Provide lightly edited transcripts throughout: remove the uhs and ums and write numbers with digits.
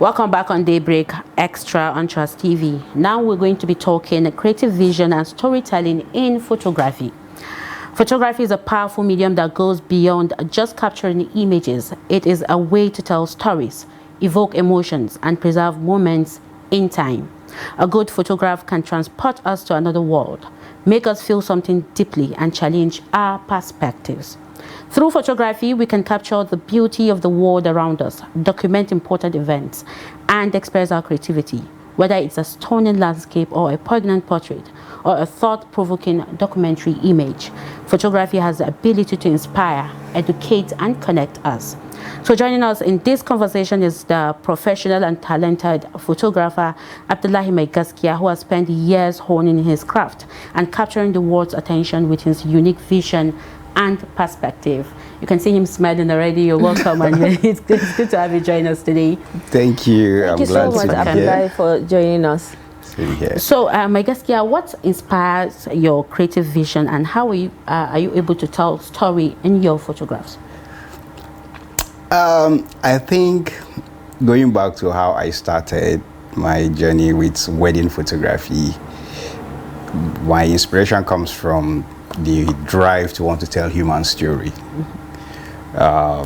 Welcome back on Daybreak Extra on Trust TV. Now we're going to be talking creative vision and storytelling in photography. Photography is a powerful medium that goes beyond just capturing images. It is a way to tell stories, evoke emotions, and preserve moments in time. A good photograph can transport us to another world, make us feel something deeply, and challenge our perspectives. Through photography, we can capture the beauty of the world around us, document important events, and express our creativity. Whether it's a stunning landscape or a poignant portrait or a thought-provoking documentary image, photography has the ability to inspire, educate, and connect us. So joining us in this conversation is the professional and talented photographer Abdullahi Maigaskiya, who has spent years honing his craft and capturing the world's attention with his unique vision and perspective. You can see him smiling already. You're welcome, and it's good to have you join us today. Thank you. Thank you so much, Abdullahi, for joining us. So, Maigaskiya, what inspires your creative vision, and how are you able to tell story in your photographs? I think going back to how I started my journey with wedding photography, my inspiration comes from the drive to want to tell human story. I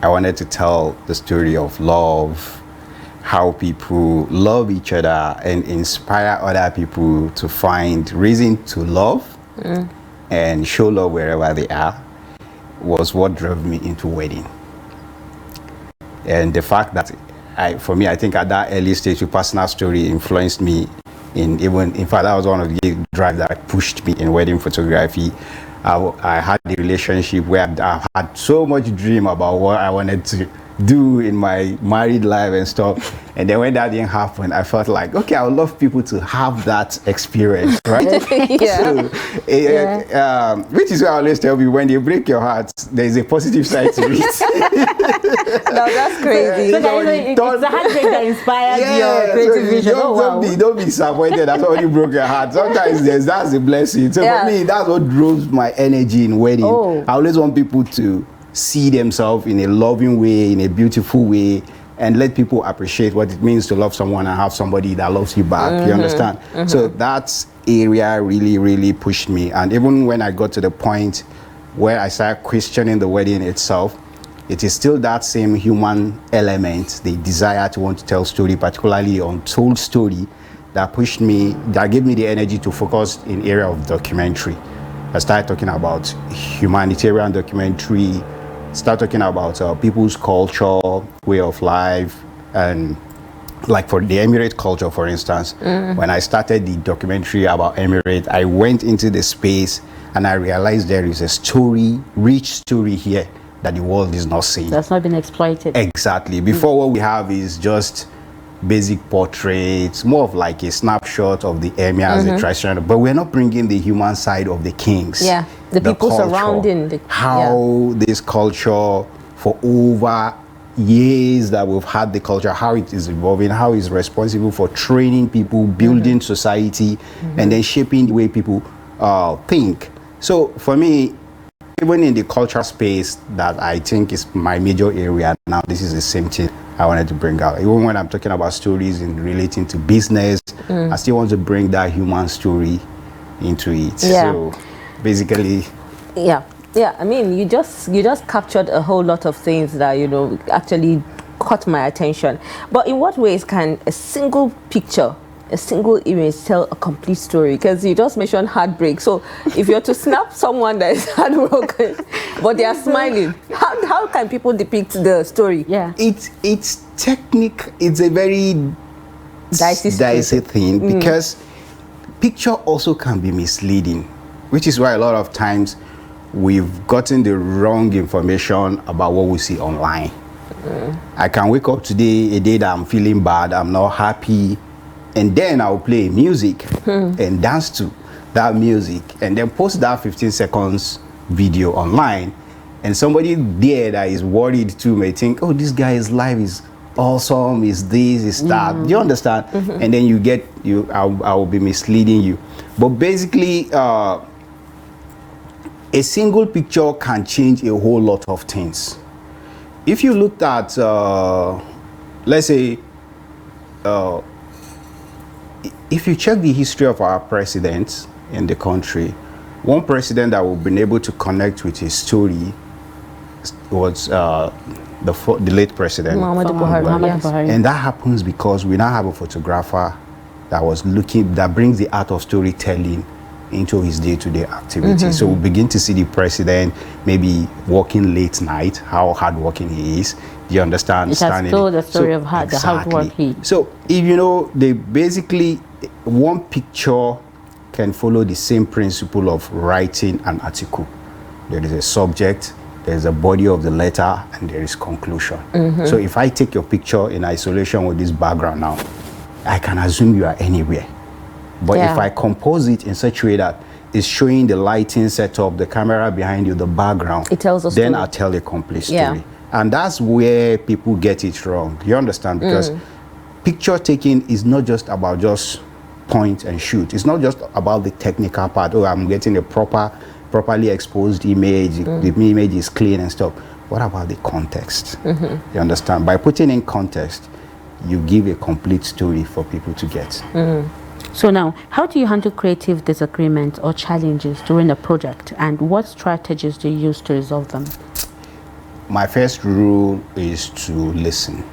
wanted to tell the story of love, how people love each other and inspire other people to find reason to love and show love wherever they are, was what drove me into wedding. And the fact that for me, I think at that early stage, your personal story influenced me in fact, that was one of the drives that pushed me in wedding photography. I had a relationship where I had so much dream about what I wanted to do in my married life and stuff, and then when that didn't happen, I felt like, okay, I would love people to have that experience, right? Which is why I always tell you, when they break your heart, there is a positive side to it. No, that's crazy. So it's a heartbreak that inspired your creative vision. Don't be disappointed that somebody broke your heart. Sometimes that's a blessing. So for me, that's what drove my energy in wedding. I always want people to see themselves in a loving way, in a beautiful way, and let people appreciate what it means to love someone and have somebody that loves you back. You understand? So that area really pushed me. And even when I got to the point where I started questioning the wedding itself, it is still that same human element, the desire to want to tell story, particularly untold story, that pushed me, that gave me the energy to focus in area of documentary. I started talking about humanitarian documentary, start talking about people's culture, way of life, and like for the Emirate culture, for instance. When I started the documentary about Emirate, I went into the space and I realized there is a story, rich story here that the world is not seeing. That's not been exploited. Exactly. Before, what we have is just basic portraits, more of like a snapshot of the emir as a traditional, but we're not bringing the human side of the kings. Yeah, the people culture, surrounding how this culture for over years that we've had the culture, how it is evolving, how it's responsible for training people, building society, and then shaping the way people think. So for me, even in the cultural space that I think is my major area now, this is the same thing I wanted to bring out. Even when I'm talking about stories in relating to business, I still want to bring that human story into it. So basically, I mean, you just captured a whole lot of things that, you know, actually caught my attention. But in what ways can a single picture, a single image tell a complete story? Because you just mentioned heartbreak. So if you're to snap someone that is heartbroken, but they are smiling, how can people depict the story? Yeah, it's technique. It's a very dicey thing, because picture also can be misleading, which is why a lot of times we've gotten the wrong information about what we see online. I can wake up today, a day that I'm feeling bad, I'm not happy, and then I'll play music and dance to that music, and then post that 15 seconds video online, and somebody there that is worried too may think, oh, this guy's life is awesome, is this, is that. Do you understand? And then I will be misleading you. But basically, a single picture can change a whole lot of things. If you looked at let's say, if you check the history of our presidents in the country, one president that we've been able to connect with his story was the late president, Muhammad Buhari. And that happens because we now have a photographer that brings the art of storytelling into his day-to-day activity. So we begin to see the president maybe working late night, how hardworking he is. Do you understand? It has told the story of the hard work he. So if you know, they basically, one picture can follow the same principle of writing an article. There is a subject, there is a body of the letter, and there is conclusion. So if I take your picture in isolation with this background now, I can assume you are anywhere. But if I compose it in such a way that it's showing the lighting setup, the camera behind you, the background, it tells a story. Then I'll tell a complete story. And that's where people get it wrong. You understand? Because picture taking is not just about just point and shoot. It's not just about the technical part. Oh, I'm getting a properly exposed image. The image is clean and stuff. What about the context? You understand? By putting in context, you give a complete story for people to get. So now, how do you handle creative disagreements or challenges during a project, and what strategies do you use to resolve them? My first rule is to listen,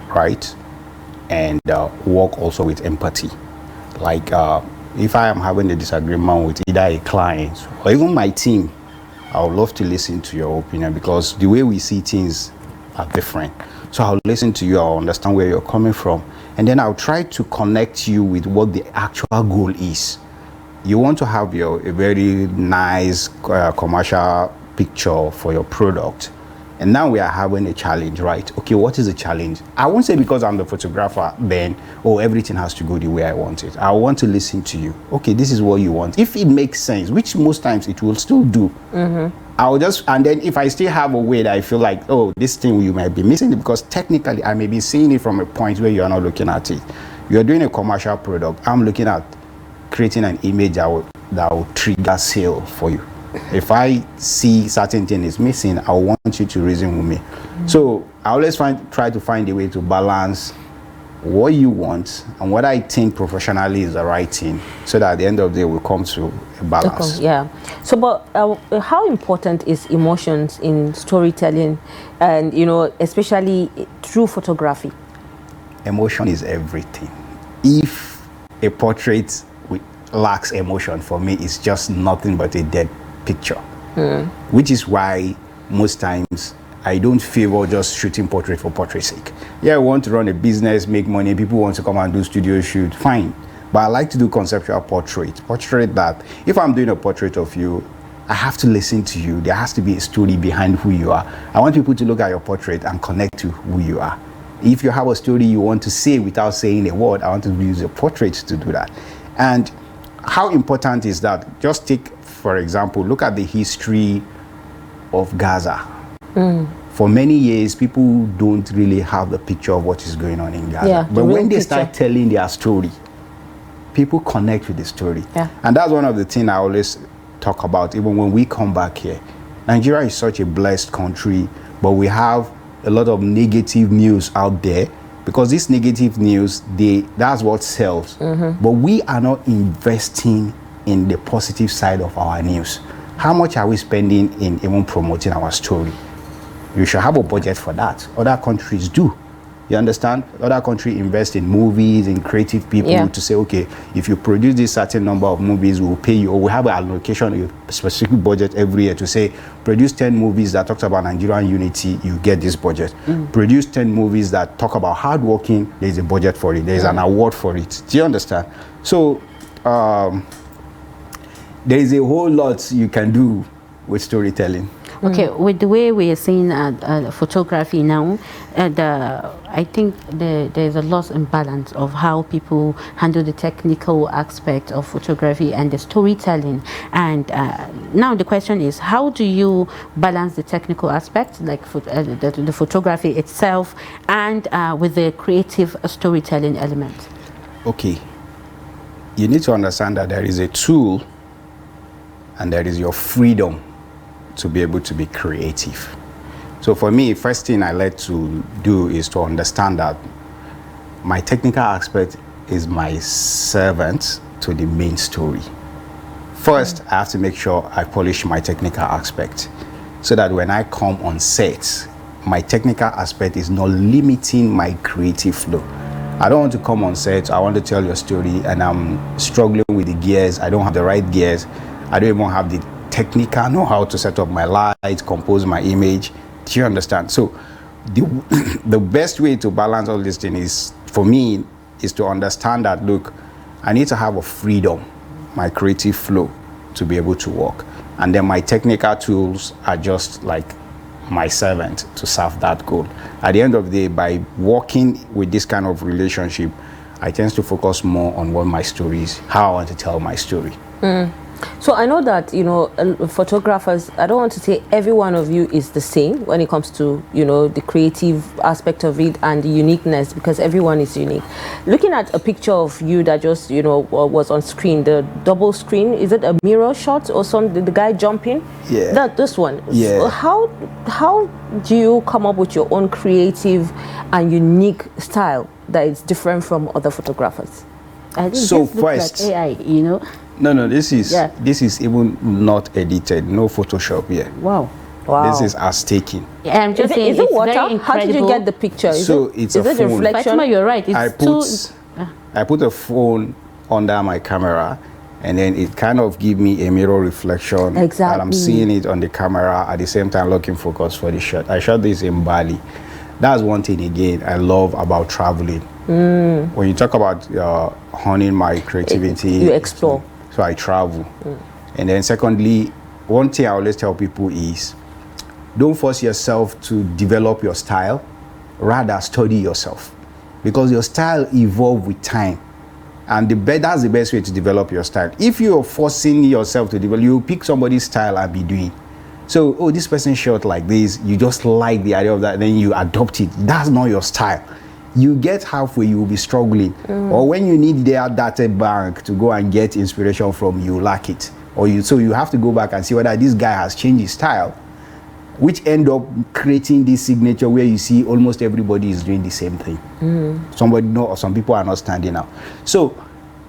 right? And work also with empathy. Like if I am having a disagreement with either a client or even my team, I would love to listen to your opinion, because the way we see things are different. So I'll listen to you, I'll understand where you're coming from, and then I'll try to connect you with what the actual goal is. You want to have a very nice commercial picture for your product, and now we are having a challenge, right? Okay, what is the challenge? I won't say because I'm the photographer then, oh, everything has to go the way I want it. I want to listen to you. Okay, this is what you want. If it makes sense, which most times it will still do, I'll just, and then if I still have a way that I feel like, oh, this thing you might be missing it, because technically I may be seeing it from a point where you're not looking at it. You're doing a commercial product. I'm looking at creating an image that will trigger sale for you. If I see certain thing is missing, I want you to reason with me. So I always try to find a way to balance what you want and what I think professionally is the right thing, so that at the end of the day we'll come to a balance. Yeah. So, but how important is emotions in storytelling, and especially through photography? Emotion is everything. If a portrait lacks emotion, for me, it's just nothing but a dead picture. Which is why most times I don't favor just shooting portrait for portrait's sake. Yeah, I want to run a business, make money, people want to come and do studio shoot, fine. But I like to do conceptual portrait that if I'm doing a portrait of you, I have to listen to you. There has to be a story behind who you are. I want people to look at your portrait and connect to who you are. If you have a story you want to say without saying a word, I want to use a portrait to do that. And how important is that? Just take, for example, look at the history of Gaza. For many years, people don't really have the picture of what is going on in Gaza. But when they start telling their story, people connect with the story. And that's one of the things I always talk about, even when we come back here. Nigeria is such a blessed country, but we have a lot of negative news out there, because this negative news, that's what sells. But we are not investing in the positive side of our news. How much are we spending in even promoting our story? You should have a budget for that. Other countries do. You understand? Other countries invest in movies, in creative people to say, okay, if you produce this certain number of movies, we'll pay you, or we have an allocation, a specific budget every year to say, produce 10 movies that talks about Nigerian unity, you get this budget. Produce 10 movies that talk about hard working, there's a budget for it. There's an award for it. Do you understand? So there is a whole lot you can do with storytelling. Okay, with the way we are seeing photography now, I think there's a loss in balance of how people handle the technical aspect of photography and the storytelling. And now the question is, how do you balance the technical aspect, like the photography itself, and with the creative storytelling element? Okay, you need to understand that there is a tool and there is your freedom to be able to be creative. So for me, first thing I like to do is to understand that my technical aspect is my servant to the main story. First, I have to make sure I polish my technical aspect so that when I come on set, my technical aspect is not limiting my creative flow. I don't want to come on set, I want to tell your story, and I'm struggling with the gears. I don't have the right gears. I don't even have the technical know-how to set up my lights, compose my image. Do you understand? So the best way to balance all this thing is, for me, is to understand that, look, I need to have a freedom, my creative flow, to be able to work. And then my technical tools are just like my servant to serve that goal. At the end of the day, by working with this kind of relationship, I tend to focus more on what my story is, how I want to tell my story. So I know that, you know, photographers, I don't want to say every one of you is the same when it comes to, you know, the creative aspect of it and the uniqueness, because everyone is unique. Looking at a picture of you that just, you know, was on screen, the double screen, is it a mirror shot or something, the guy jumping? Yeah. This one. Yeah. So how do you come up with your own creative and unique style that is different from other photographers? I think So this looks first, like AI, you know. No, this is even not edited, no Photoshop here. Wow. This is as taken. Yeah, I'm just saying, is it it's water? very How did you get the picture? So it's a is it phone. reflection? Fatima, you're right. It's I put a phone under my camera, and then it kind of give me a mirror reflection. Exactly. And I'm seeing it on the camera at the same time, looking focus for the shot. I shot this in Bali. That's one thing again I love about traveling. When you talk about honing my creativity, you explore. So I travel. And then secondly, one thing I always tell people is, don't force yourself to develop your style, rather study yourself, because your style evolves with time. And that's the best way to develop your style. If you're forcing yourself to develop, you pick somebody's style and be doing. So, oh, this person shot like this, you just like the idea of that, then you adopt it. That's not your style. You get halfway, you will be struggling. Or when you need their data bank to go and get inspiration from, you lack it. So you have to go back and see whether this guy has changed his style, which end up creating this signature where you see almost everybody is doing the same thing. Some people are not standing out. So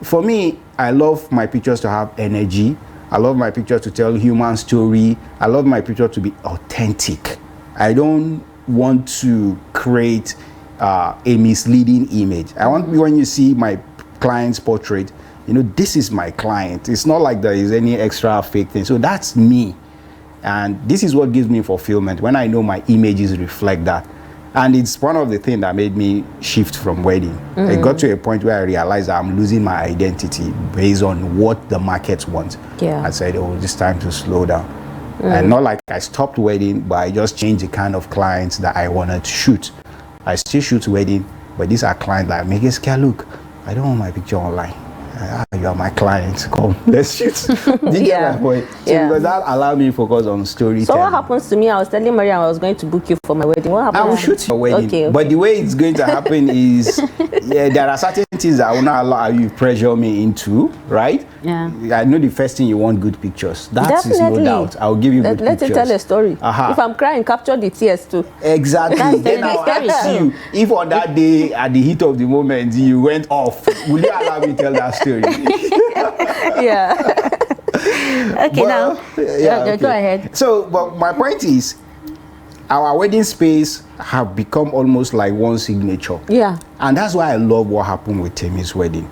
for me, I love my pictures to have energy. I love my picture to tell human story. I love my picture to be authentic. I don't want to create a misleading image. I want, when you see my client's portrait, you know, this is my client. It's not like there is any extra fake thing. So that's me. And this is what gives me fulfillment, when I know my images reflect that. And it's one of the things that made me shift from wedding. It got to a point where I realized that I'm losing my identity based on what the market wants. I said, oh, it's time to slow down. And not like I stopped wedding, but I just changed the kind of clients that I wanted to shoot. I still shoot wedding, but these are clients like Maigaskiya, look, I don't want my picture online. You are my client, come, let's shoot. You get my point? So because that allowed me to focus on storytelling. So what happens to me, I was telling Maryam I was going to book you for my wedding. What happens? I will shoot your wedding. Okay. But the way it's going to happen is, there are certain things that will not allow you pressure me into, right? Yeah. I know the first thing you want good pictures. That is Definitely. no doubt. I'll give you good pictures. Let's tell a story. If I'm crying, capture the tears too. Exactly. Then I'll ask you, if on that day, at the heat of the moment, you went off, will you allow me to tell that story? Okay, okay. Go ahead. So, but my point is, our wedding space have become almost like one signature. And that's why I love what happened with Temi's wedding.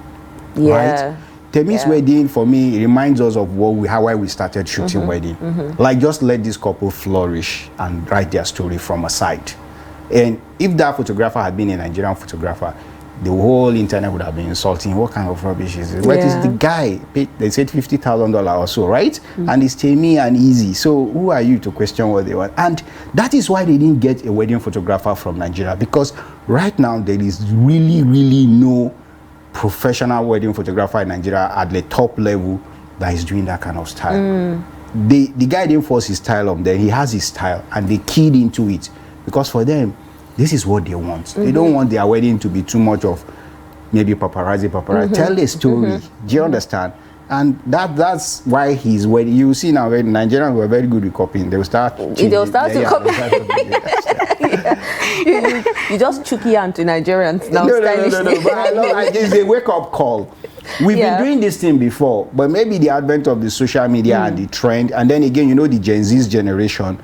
Right? Temi's wedding, for me, reminds us of why we started shooting wedding. Like, just let this couple flourish and write their story from a side. And if that photographer had been a Nigerian photographer, the whole internet would have been insulting. What kind of rubbish is it? What is the guy? They said $50,000 or so, right? And it's Temi and Easy. So who are you to question what they want? And that is why they didn't get a wedding photographer from Nigeria, because right now there is really, really no professional wedding photographer in Nigeria at the top level that is doing that kind of style. The guy didn't force his style on them. He has his style, and they keyed into it, because for them, this is what they want. They don't want their wedding to be too much of maybe paparazzi. Tell a story. Do you understand? And that's why he's when you see now Nigerians were very good with copying. They will start to copy. You just chuki out to Nigerians now. No. But I it's a wake up call. We've been doing this thing before, but maybe the advent of the social media and the trend, and then again, you know, the Gen Z's generation,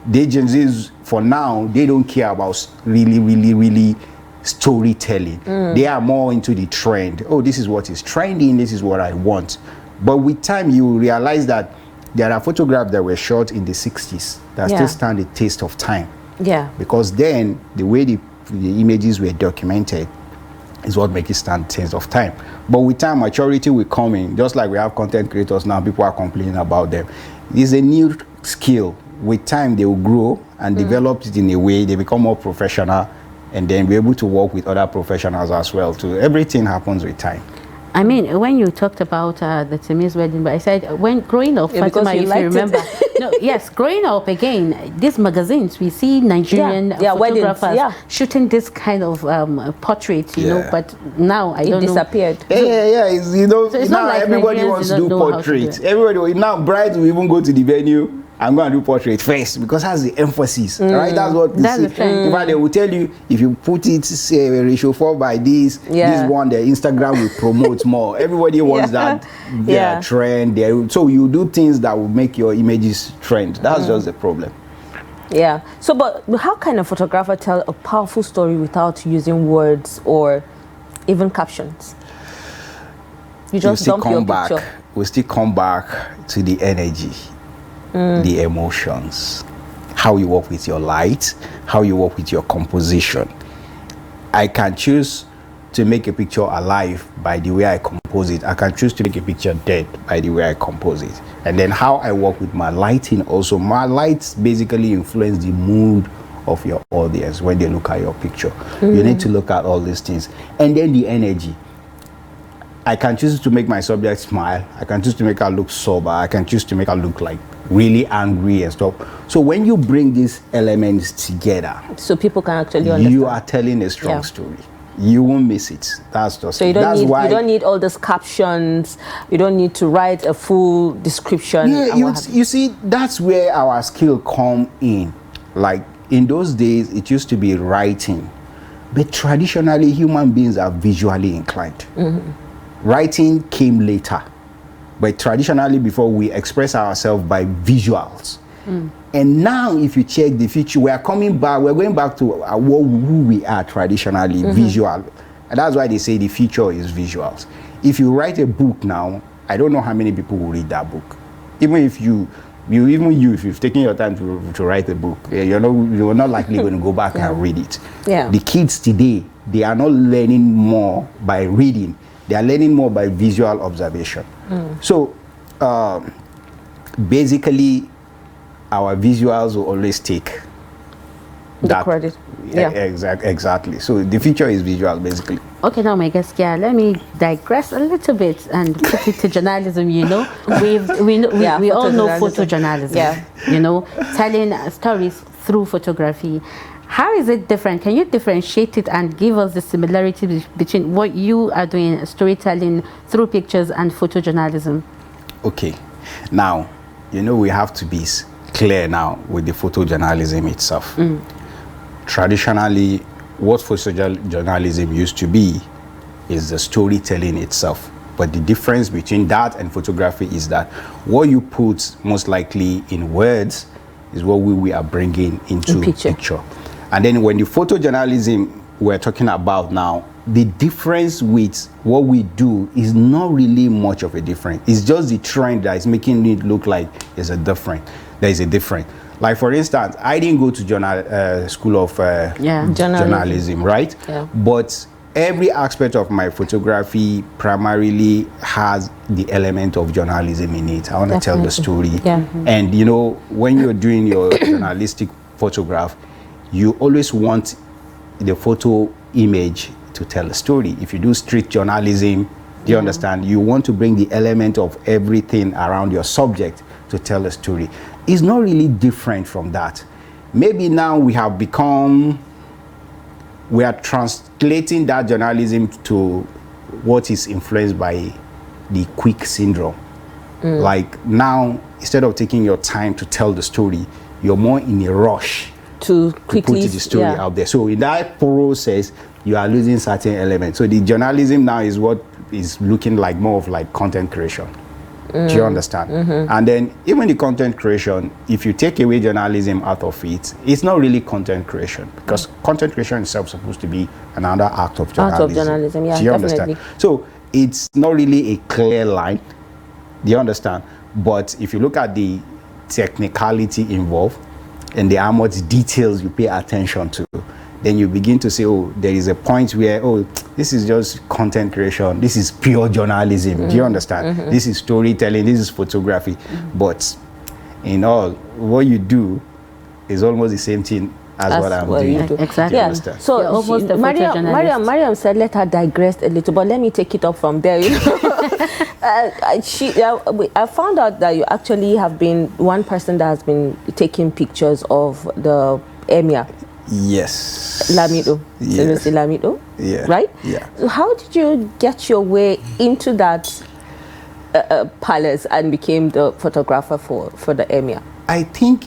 the Gen Z's for now, they don't care about really storytelling. They are more into the trend. Oh, this is what is trending, this is what I want. But with time, you realize that there are photographs that were shot in the 60s that still stand the test of time. Yeah. Because then the way the images were documented is what makes it stand the test of time. But with time, maturity will come in. Just like we have content creators now, people are complaining about them. It's a new skill. With time, they will grow and develop it in a way they become more professional, and then be able to work with other professionals as well too. Everything happens with time. I mean, when you talked about the Timmy's wedding, but I said when growing up, Fatima, if you remember, growing up again, these magazines we see Nigerian photographers shooting this kind of portrait, you know. But now I don't know. It disappeared. Yeah. It's, you know, so it's now like everybody Nigerians wants to do portraits. Everybody now brides will even go to the venue. I'm going to do portrait first because that's the emphasis, right? That's what they see. In fact, they will tell you if you put it, say, ratio 4 by this one, the Instagram will promote more. Everybody wants that their trend. So you do things that will make your images trend. That's just the problem. Yeah. So, but how can a photographer tell a powerful story without using words or even captions? You just dump your picture. We still come back to the energy. The emotions, how you work with your light, how you work with your composition. I can choose to make a picture alive by the way I compose it. I can choose to make a picture dead by the way I compose it. And then how I work with my lighting also. My lights basically influence the mood of your audience when they look at your picture. You need to look at all these things. And then the energy. I can choose to make my subject smile. I can choose to make her look sober. I can choose to make her look like really angry and stuff. So when you bring these elements together, so people can actually understand, you are telling a strong story. You won't miss it. That's just so you don't need all those captions. You don't need to write a full description. Yeah, you see, that's where our skill come in. Like in those days, it used to be writing, but traditionally human beings are visually inclined. Writing came later, but traditionally before we express ourselves by visuals. And now if you check the future, we're going back to who we are traditionally, visual. And that's why they say the future is visuals. If you write a book now, I don't know how many people will read that book. Even if if you've taken your time to write a book, you're not likely going to go back and read it. The kids today, they are not learning more by reading. They are learning more by visual observation. So basically, our visuals will always take the credit. Exactly. So the future is visual, basically. Okay, now Maigaskiya, let me digress a little bit and put it to journalism. You know, we all know photojournalism. You know, telling stories through photography. How is it different? Can you differentiate it and give us the similarity between what you are doing, storytelling through pictures, and photojournalism? Okay. Now, we have to be clear now with the photojournalism itself. Traditionally, what photojournalism used to be is the storytelling itself. But the difference between that and photography is that what you put most likely in words is what we are bringing into picture. And then when the photojournalism we're talking about now, the difference with what we do is not really much of a difference. It's just the trend that is making it look like there is a difference. Like for instance, I didn't go to school of journalism, right? But every aspect of my photography primarily has the element of journalism in it. I want to tell the story. And when you're doing your journalistic photograph, you always want the photo image to tell a story. If you do street journalism, do you understand? You want to bring the element of everything around your subject to tell a story. It's not really different from that. Maybe now we are translating that journalism to what is influenced by the quick syndrome. Like now, instead of taking your time to tell the story, you're more in a rush to quickly put the story out there. So in that process, you are losing certain elements. So the journalism now is what is looking like more of like content creation. Do you understand? And then even the content creation, if you take away journalism out of it, it's not really content creation, because content creation itself is supposed to be another act of journalism. Act of journalism, yeah, do you definitely. understand? So it's not really a clear line. Do you understand? But if you look at the technicality involved and the how much details you pay attention to, then you begin to say, oh, there is a point where, oh, this is just content creation. This is pure journalism. Do you understand? This is storytelling. This is photography. But in all, what you do is almost the same thing as what I'm doing. Exactly. Yeah. So almost Maryam said, let her digress a little, but let me take it up from there. You know? I found out that you actually have been one person that has been taking pictures of the emir. Yes. Lamido. Yes. Lamido. Yeah. Right? Yeah. So how did you get your way into that palace and became the photographer for the emir? I think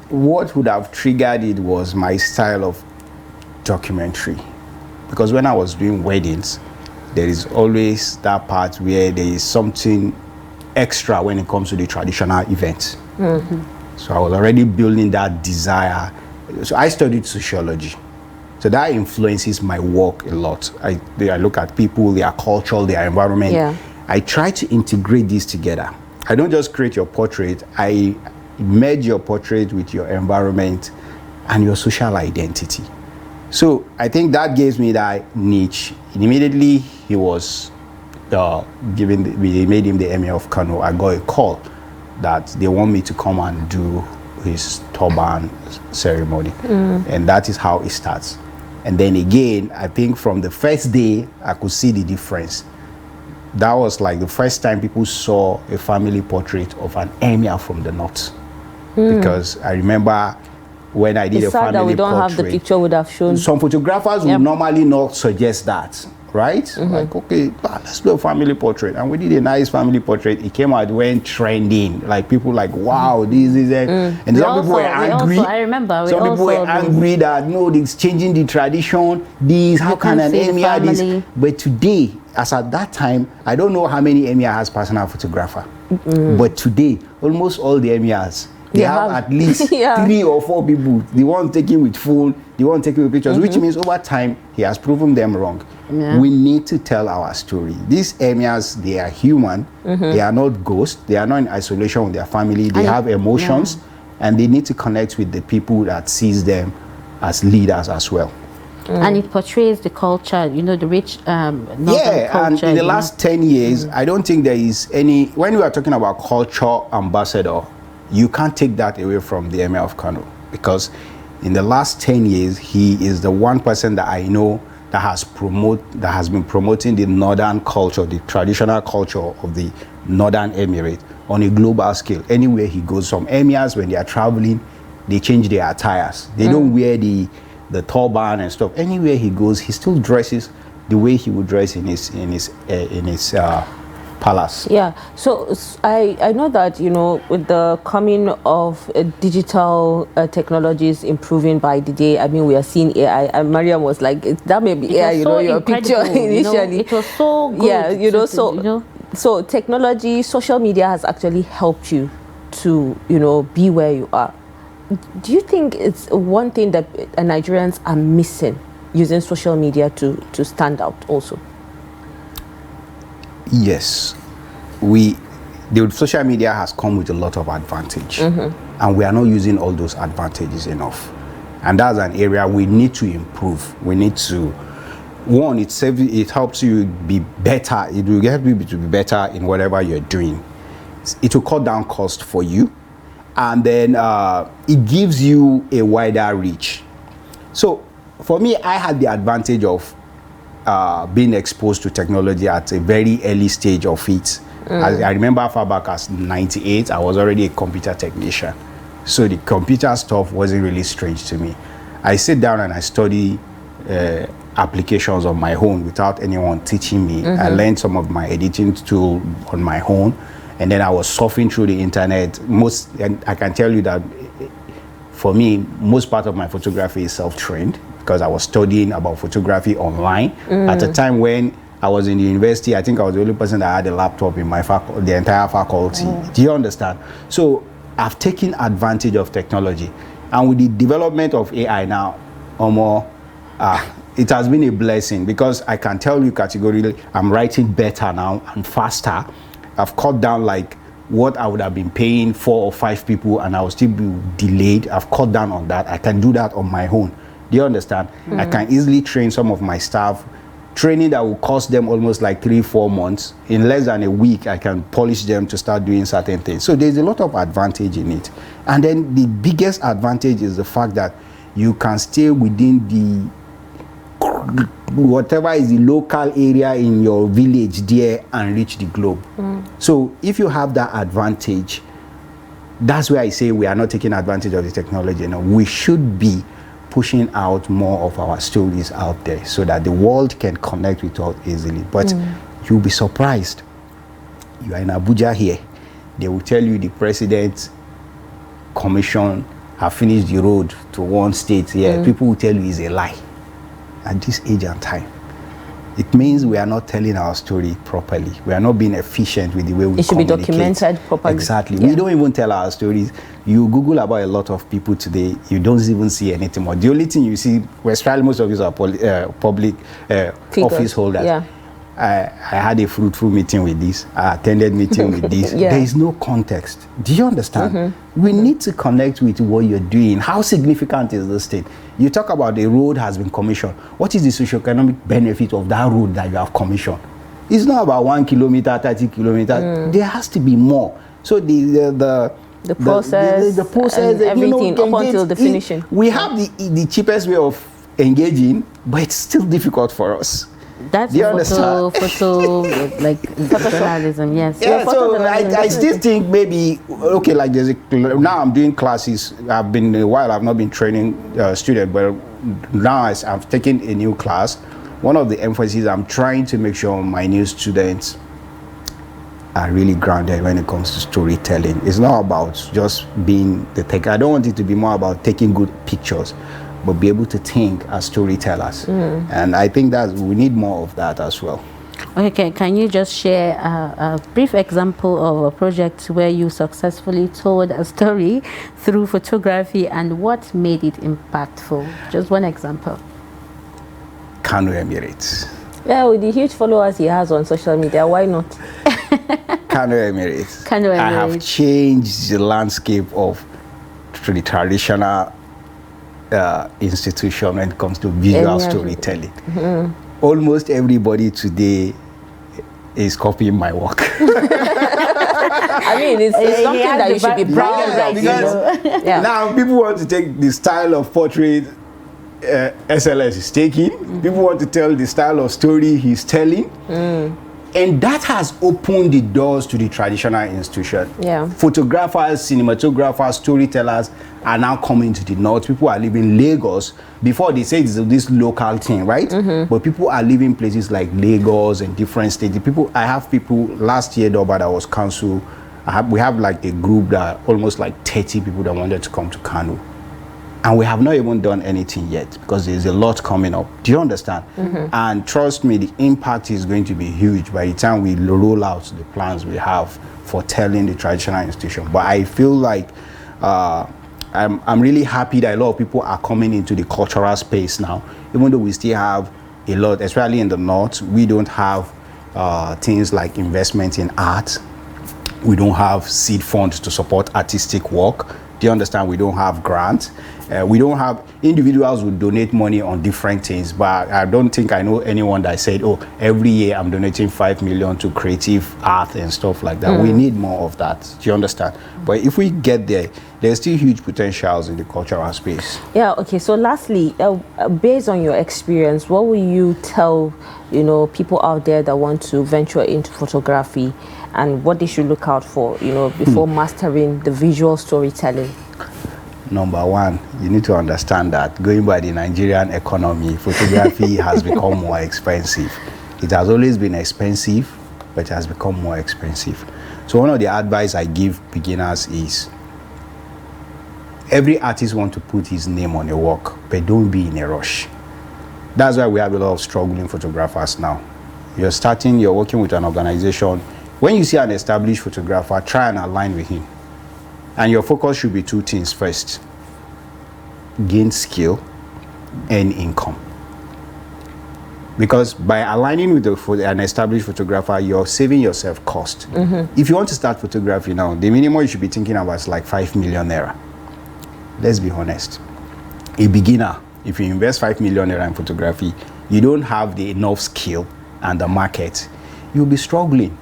what would have triggered it was my style of documentary. Because when I was doing weddings, there is always that part where there is something extra when it comes to the traditional events. So I was already building that desire. So I studied sociology. So that influences my work a lot. I look at people, their culture, their environment. Yeah. I try to integrate these together. I don't just create your portrait. I merge your portrait with your environment and your social identity. So I think that gives me that niche. Immediately he was we made him the Emir of Kano. I got a call that they want me to come and do his turban ceremony. And that is how it starts. And then again, I think from the first day, I could see the difference. That was like the first time people saw a family portrait of an emir from the north. Because I remember when I did a family portrait. It's sad that we don't have the picture would have shown. Some photographers would normally not suggest that, right? Like, okay, let's do a family portrait. And we did a nice family portrait. It came out, went trending. Like people like, wow, this is it. And some people were angry. I remember. Some people were angry that, no, it's changing the tradition. How can an emir this? But today, as at that time, I don't know how many emir has personal photographer. But today, almost all the emirs, they have at least 3 or 4 people. The one taking with phone, the one taking with pictures, which means over time, he has proven them wrong. We need to tell our story. These emirs, they are human. They are not ghosts. They are not in isolation with their family. They have emotions, and they need to connect with the people that sees them as leaders as well. And it portrays the culture, you know, the rich northern culture. And in the last 10 years, I don't think there is any, when we are talking about culture ambassador, you can't take that away from the Emir of Kano, because in the last 10 years, he is the one person that I know that has been promoting the northern culture, the traditional culture of the northern emirate on a global scale. Anywhere he goes, some emirs, when they are traveling, they change their attires. They don't wear the turban and stuff. Anywhere he goes, he still dresses the way he would dress in his palace. Yeah. So I know that, you know, with the coming of digital technologies improving by the day, I mean, we are seeing AI. And Maryam was like, that may be AI, you know, your picture initially. You know, it was so good. Yeah, you know, so technology, social media has actually helped you to, you know, be where you are. Do you think it's one thing that Nigerians are missing, using social media to stand out also? Yes. The social media has come with a lot of advantage, and we are not using all those advantages enough. And that's an area we need to improve. We need to, one, it helps you be better. It will help you to be better in whatever you're doing. It will cut down cost for you. And then it gives you a wider reach. So for me, I had the advantage of being exposed to technology at a very early stage of it. I remember far back as 98, I was already a computer technician. So the computer stuff wasn't really strange to me. I sit down and I study applications on my own without anyone teaching me. I learned some of my editing tool on my own, and then I was surfing through the internet. And I can tell you that for me, most part of my photography is self-trained because I was studying about photography online. At a time when I was in the university, I think I was the only person that had a laptop in my the entire faculty. Do you understand? So I've taken advantage of technology. And with the development of AI now, it has been a blessing because I can tell you categorically, I'm writing better now and faster. I've cut down like what I would have been paying 4 or 5 people and I will still be delayed. I've cut down on that. I can do that on my own. Do you understand? I can easily train some of my staff. Training that will cost them almost like 3-4 months. In less than a week, I can polish them to start doing certain things. So there's a lot of advantage in it. And then the biggest advantage is the fact that you can stay within the whatever is the local area in your village there and reach the globe. So if you have that advantage, that's where I say we are not taking advantage of the technology. You know, we should be pushing out more of our stories out there so that the world can connect with us easily. But you'll be surprised. You are in Abuja here. They will tell you the president's commission have finished the road to one state here. People will tell you it's a lie. At this age and time, it means we are not telling our story properly. We are not being efficient with the way we communicate. It should be documented properly. Exactly. Yeah. We don't even tell our stories. You Google about a lot of people today, you don't even see anything more. The only thing you see, Australia, most of us are public office holders. Yeah. I had a fruitful meeting with this. I attended meeting with this. Yeah. There is no context. Do you understand? We need to connect with what you're doing. How significant is this thing? You talk about the road has been commissioned. What is the socioeconomic benefit of that road that you have commissioned? It's not about 1 kilometer, 30 kilometers. There has to be more. So the process and everything up until the finishing. We have the cheapest way of engaging, but it's still difficult for us. That's photo like photojournalism, yes. Yeah, so I still think maybe, okay, like now I'm doing classes. I've been a while, I've not been training students, but now I've taken a new class. One of the emphases I'm trying to make sure my new students are really grounded when it comes to storytelling. It's not about just being the tech. I don't want it to be more about taking good pictures, but be able to think as storytellers. And I think that we need more of that as well. Okay, can you just share a brief example of a project where you successfully told a story through photography and what made it impactful? Just one example. Kano Emirates. Yeah, with the huge followers he has on social media, why not? Kano Emirates. Kano Emirates. I have changed the landscape of the traditional institution when it comes to visual storytelling. Almost everybody today is copying my work. I mean, it's something that you should be proud of. Because now people want to take the style of portrait SLS is taking. People want to tell the style of story he's telling. And that has opened the doors to the traditional institution. Yeah. Photographers, cinematographers, storytellers are now coming to the north. People are leaving Lagos. Before they say this local thing, right? But people are leaving places like Lagos and different states. I have people last year, Doba, that was council. We have like a group that almost like 30 people that wanted to come to Kano. And we have not even done anything yet because there's a lot coming up. Do you understand? And trust me, the impact is going to be huge by the time we roll out the plans we have for telling the traditional institution. But I feel like I'm really happy that a lot of people are coming into the cultural space now, even though we still have a lot, especially in the north. We don't have things like investment in art. We don't have seed funds to support artistic work. Do you understand? We don't have grants. We don't have individuals who donate money on different things, but I don't think I know anyone that said, oh, every year I'm donating 5 million to creative art and stuff like that. We need more of that. Do you understand? But if we get there, there's still huge potentials in the cultural space. Yeah, okay. So lastly, based on your experience, what will you tell, people out there that want to venture into photography and what they should look out for, before mastering the visual storytelling? Number one, you need to understand that going by the Nigerian economy, photography has become more expensive. It has always been expensive, but it has become more expensive. So one of the advice I give beginners is, every artist wants to put his name on a work, but don't be in a rush. That's why we have a lot of struggling photographers now. You're starting, you're working with an organization. When you see an established photographer, try and align with him. And your focus should be two things first: gain skill and income. Because by aligning with an established photographer, you're saving yourself cost. If you want to start photography now, the minimum you should be thinking about is like 5 million naira. Let's be honest. A beginner, if you invest 5 million naira in photography, you don't have the enough skill and the market, you'll be struggling.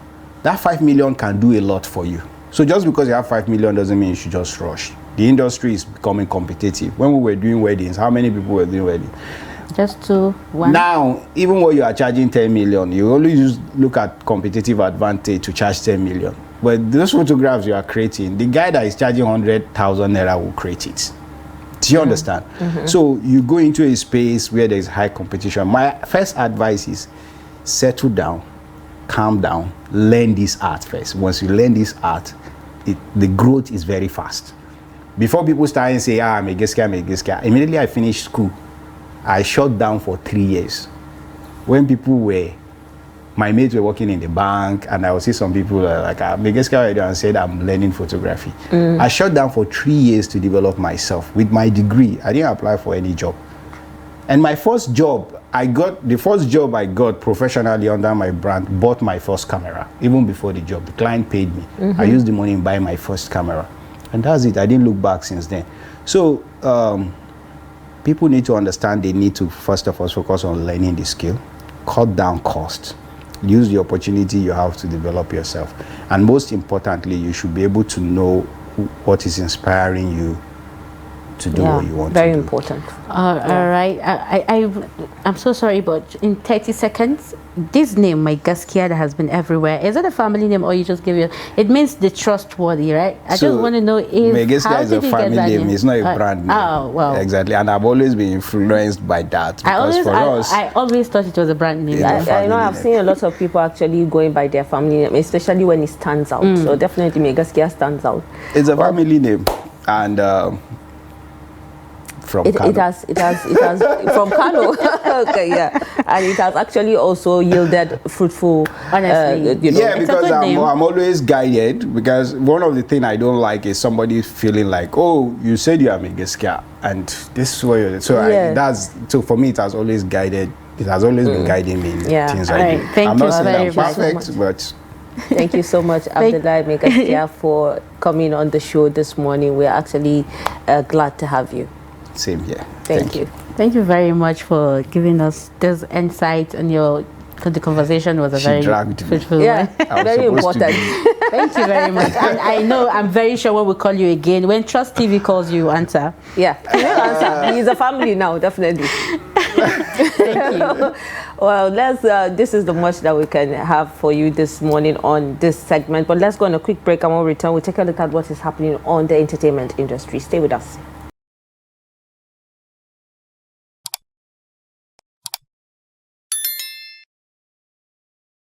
That 5 million can do a lot for you. So just because you have 5 million doesn't mean you should just rush. The industry is becoming competitive. When we were doing weddings, how many people were doing weddings? Just 2, 1. Now, even when you are charging 10 million, you always just look at competitive advantage to charge 10 million. But those photographs you are creating, the guy that is charging 100,000 naira will create it. Do you understand? So you go into a space where there is high competition. My first advice is settle down, calm down, learn this art first. Once you learn this art, the growth is very fast. Before people start and say, Maigaskiya, immediately I finished school, I shut down for 3 years. When my mates were working in the bank, and I would see some people like, Maigaskiya, and said, I'm learning photography. I shut down for 3 years to develop myself. With my degree, I didn't apply for any job. And my first job, the first job I got professionally under my brand, bought my first camera. Even before the job, the client paid me. I used the money and buy my first camera. And that's it. I didn't look back since then. So, people need to understand they need to, first of all, focus on learning the skill, cut down costs, use the opportunity you have to develop yourself. And most importantly, you should be able to know what is inspiring you to do what you want to do. Very important. All right. I'm so sorry, but in 30 seconds, this name, Maigaskiya, that has been everywhere, is it a family name or you just give it? It means the trustworthy, right? I just want to know if Maigaskiya is a family name. It's not a brand name. Oh, well. Exactly. And I've always been influenced by that. Because I always thought it was a brand name. I know I've seen a lot of people actually going by their family name, especially when it stands out. So definitely Maigaskiya stands out. It's a family name. And from Kano. It has from Kano. Okay, yeah, and it has actually also yielded fruitful. Honestly, yeah, because I'm always guided. Because one of the things I don't like is somebody feeling like, oh, you said you are Maigaskiya, and this is what you're. So for me, it has always guided. It has always been guiding me in things I do. Thank I'm you not saying I'm very perfect, but. Thank you so much, Abdullahi Maigaskiya, for coming on the show this morning. We're actually glad to have you. Same here. Thank you. Thank you very much for giving us this insight, and the conversation was very fruitful. Yeah, very important. Thank you very much. And I know, I'm very sure when we call you again, when Trust TV calls you, answer. Yeah, you will answer. He's a family now, definitely. Thank you. Well, this is the much that we can have for you this morning on this segment. But let's go on a quick break, and when we return, we'll take a look at what is happening on the entertainment industry. Stay with us.